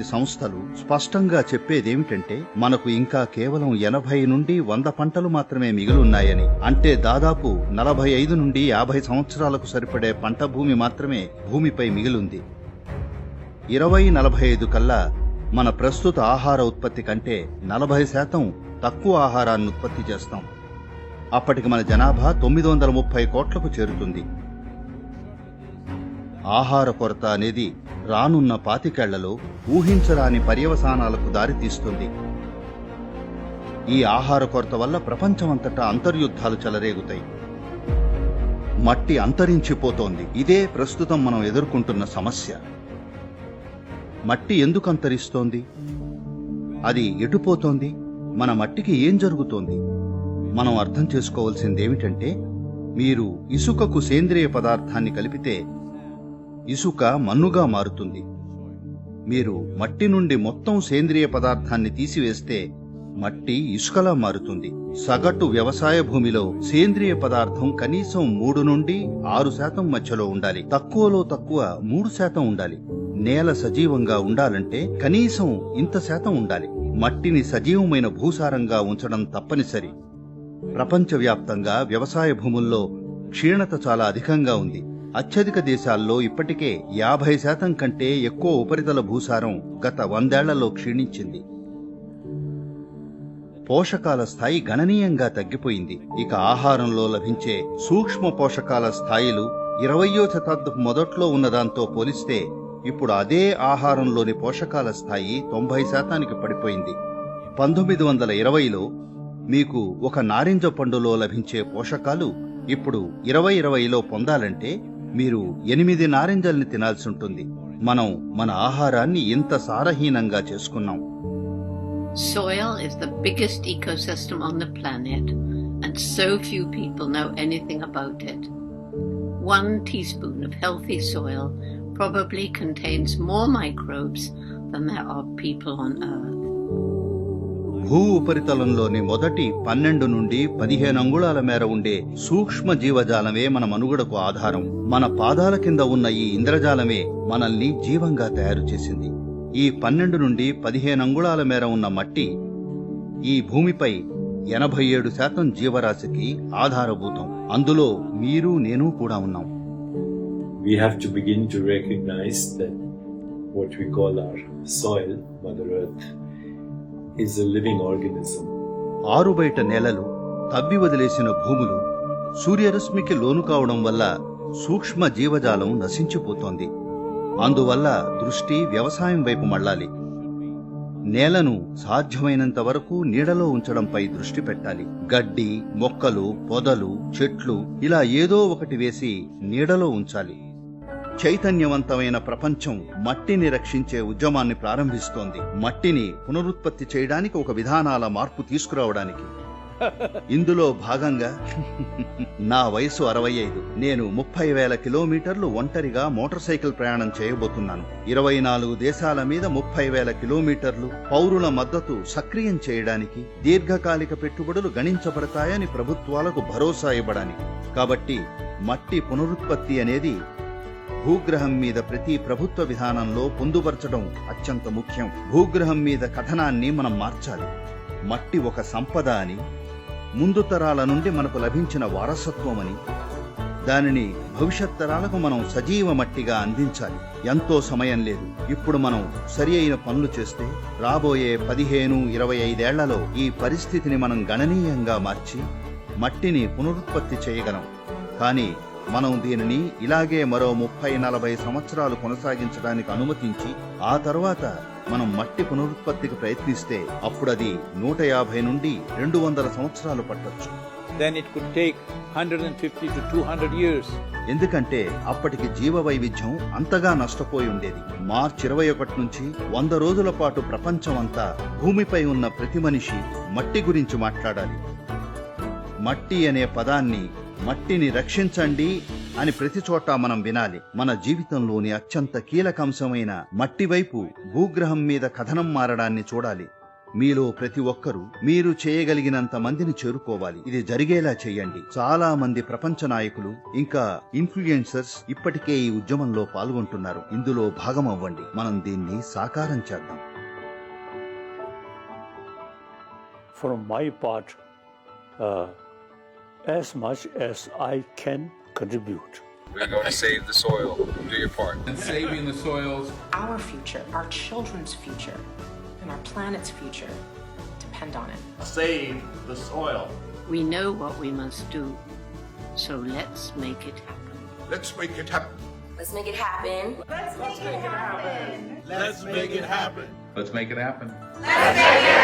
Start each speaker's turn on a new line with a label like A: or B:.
A: సంస్థలు స్పష్టంగా చెప్పేదేమిటంటే మనకు ఇంకా కేవలం 80 నుండి 100 పంటలు మాత్రమే మిగిలున్నాయని. అంటే దాదాపు 45 నుండి 50 సంవత్సరాలకు సరిపడే పంట భూమి మాత్రమే భూమిపై మిగిలుంది. 2045 కల్లా మన ప్రస్తుత ఆహార ఉత్పత్తి కంటే 40% తక్కువ ఆహారాన్ని ఉత్పత్తి చేస్తాం. అప్పటికి మన జనాభా 930 కోట్లకు చేరుతుంది. ఆహార కొరత అనేది రానున్న 25 ఏళ్లలో ఊహించరాని పర్యవసానాలకు దారితీస్తుంది. ఈ ఆహార కొరత వల్ల ప్రపంచమంతటా అంతర్యుద్ధాలు చెలరేగుతాయి. మట్టి అంతరించిపోతోంది. ఇదే ప్రస్తుతం మనం ఎదుర్కొంటున్న సమస్య. మట్టి ఎందుకు అంతరిస్తోంది? అది ఎటుపోతోంది? మన మట్టికి ఏం జరుగుతోంది? మనం అర్థం చేసుకోవాల్సిందేమిటంటే, మీరు ఇసుకకు సేంద్రియ పదార్థాన్ని కలిపితే ఇసుక మన్నుగా మారుతుంది. మీరు మట్టి నుండి మొత్తం సేంద్రియ పదార్థాన్ని తీసివేస్తే మట్టి ఇసుకలా మారుతుంది. సగటు వ్యవసాయ భూమిలో సేంద్రియ పదార్థం కనీసం 3 నుండి 6% మధ్యలో ఉండాలి. తక్కువలో తక్కువ 3% ఉండాలి. నేల సజీవంగా ఉండాలంటే కనీసం ఇంత శాతం ఉండాలి. మట్టిని సజీవమైన భూసారంగా ఉంచడం తప్పనిసరి. ప్రపంచవ్యాప్తంగా వ్యవసాయ భూముల్లో క్షీణత చాలా అధికంగా ఉంది. అత్యధిక దేశాల్లో ఇప్పటికే 50% కంటే ఎక్కువ ఉపరితల భూసారం గత 100 ఏళ్లలో క్షీణించింది. పోషకాల స్థాయి గణనీయంగా తగ్గిపోయింది. ఇక ఆహారంలో లభించే సూక్ష్మ పోషకాల స్థాయిలు 20వ శతాబ్దపు మొదట్లో ఉన్నదాంతో పోలిస్తే ఇప్పుడు అదే ఆహారంలోని పోషకాల స్థాయి 90% పడిపోయింది. 1920లో మీకు ఒక నారింజ పండులో లభించే పోషకాలు ఇప్పుడు 2020లో పొందాలంటే మీరు 8 నారింజల్ని తినాల్సి ఉంటుంది. మనం మన ఆహారాన్ని ఇంత సారహీనంగా చేసుకున్నాం.
B: Soil is the biggest ecosystem on the planet, and so few people know anything about it. 1 teaspoon of healthy soil probably contains more microbes than there are people on Earth.
A: భూ ఉపరితలంలోని మొదటి 12 నుండి 15 అంగుళాల మేర ఉండే సూక్ష్మ జీవజాలమే మన మనుగడకు ఆధారం. మన పాదాల కింద ఉన్న ఈ ఇంద్రజాలమే మనల్ని జీవంగా తయారు చేసింది. ఈ 12 నుండి 15 అంగుళాల మేర ఉన్న మట్టి ఈ భూమిపై 87% జీవరాశికి ఆధారభూతం. అందులో మీరు నేను కూడా ఉన్నాం.
C: We have to begin to recognize that what we call our soil, Mother Earth, is a living organism.
A: ఆరుబయట నేలలు, తవ్వి వదిలేసిన భూములు సూర్యరశ్మికి లోను కావడం వల్ల సూక్ష్మ జీవజాలం నశించిపోతోంది. అందువల్ల దృష్టి వ్యవసాయం వైపు మళ్లాలి. నేలను సాధ్యమైనంత వరకు నీడలో ఉంచడంపై దృష్టి పెట్టాలి. గడ్డి, మొక్కలు, పొదలు, చెట్లు ఇలా ఏదో ఒకటి వేసి నీడలో ఉంచాలి. చైతన్యవంతమైన ప్రపంచం మట్టిని రక్షించే ఉద్యమాన్ని ప్రారంభిస్తోంది. మట్టిని పునరుత్పత్తి చేయడానికి ఒక విధానాల మార్పు తీసుకురావడానికి. ఇందులో భాగంగా నా వయసు 65. నేను 30,000 కిలోమీటర్లు ఒంటరిగా మోటార్ సైకిల్ ప్రయాణం చేయబోతున్నాను. 24 దేశాల మీద 30,000 కిలోమీటర్లు. పౌరుల మద్దతు సక్రియం చేయడానికి, దీర్ఘకాలిక పెట్టుబడులు గణించబడతాయని ప్రభుత్వాలకు భరోసా ఇవ్వడానికి. కాబట్టి మట్టి పునరుత్పత్తి అనేది భూగ్రహం మీద ప్రతి ప్రభుత్వ విధానంలో పొందుపరచడం అత్యంత ముఖ్యం. భూగ్రహం మీద కథనాన్ని మనం మార్చాలి. మట్టి ఒక సంపద అని, ముందు తరాల నుండి మనకు లభించిన వారసత్వమని, దానిని భవిష్యత్ తరాలకు మనం సజీవ మట్టిగా అందించాలి. ఎంతో సమయం లేదు. ఇప్పుడు మనం సరి అయిన పనులు చేస్తే రాబోయే 15-25 ఏళ్లలో ఈ పరిస్థితిని మనం గణనీయంగా మార్చి మట్టిని పునరుత్పత్తి చేయగలం. కానీ మనం దీనిని ఇలాగే మరో 30-40 సంవత్సరాలు కొనసాగించడానికి అనుమతించి ఆ తర్వాత మనం మట్టి పునరుత్పత్తికి ప్రయత్నిస్తే అప్పుడది 150 నుండి 200 సంవత్సరాలు పట్టొచ్చు.
D: Then it could take 150 to 200 years.
A: ఎందుకంటే అప్పటికి జీవ వైవిధ్యం అంతగా నష్టపోయి ఉండేది. మార్చి 21 నుంచి 100 రోజుల పాటు ప్రపంచమంతా భూమిపై ఉన్న ప్రతి మనిషి మట్టి గురించి మాట్లాడాలి. మట్టి అనే పదాన్ని, మట్టిని రక్షించండి అని ప్రతి చోట మనం వినాలి. మన జీవితంలోని అత్యంత కీలక అంశమైన మట్టి వైపు భూగ్రహం మీద కథనం మారడాన్ని చూడాలి. మీలో ప్రతి ఒక్కరూ మీరు చేయగలిగినంత మందిని చేరుకోవాలి. ఇది జరిగేలా చేయండి. చాలా మంది ప్రపంచ నాయకులు ఇంకా ఇన్ఫ్లుయెన్సర్స్ ఇప్పటికే ఈ ఉద్యమంలో పాల్గొంటున్నారు. ఇందులో భాగం అవ్వండి. మనం దీన్ని సాకారం చేద్దాం.
E: From my part, as much as I can contribute.
F: We're going to save the soil. Do your part.
G: And saving the soils.
H: Our future, our children's future, and our planet's future depend on it.
I: Save the soil.
B: We know what we must do, so let's make it happen.
F: Let's make it happen.
J: Let's make it happen.
I: Let's make it happen.
G: Let's make it happen.
I: Let's make it happen.
J: Let's make it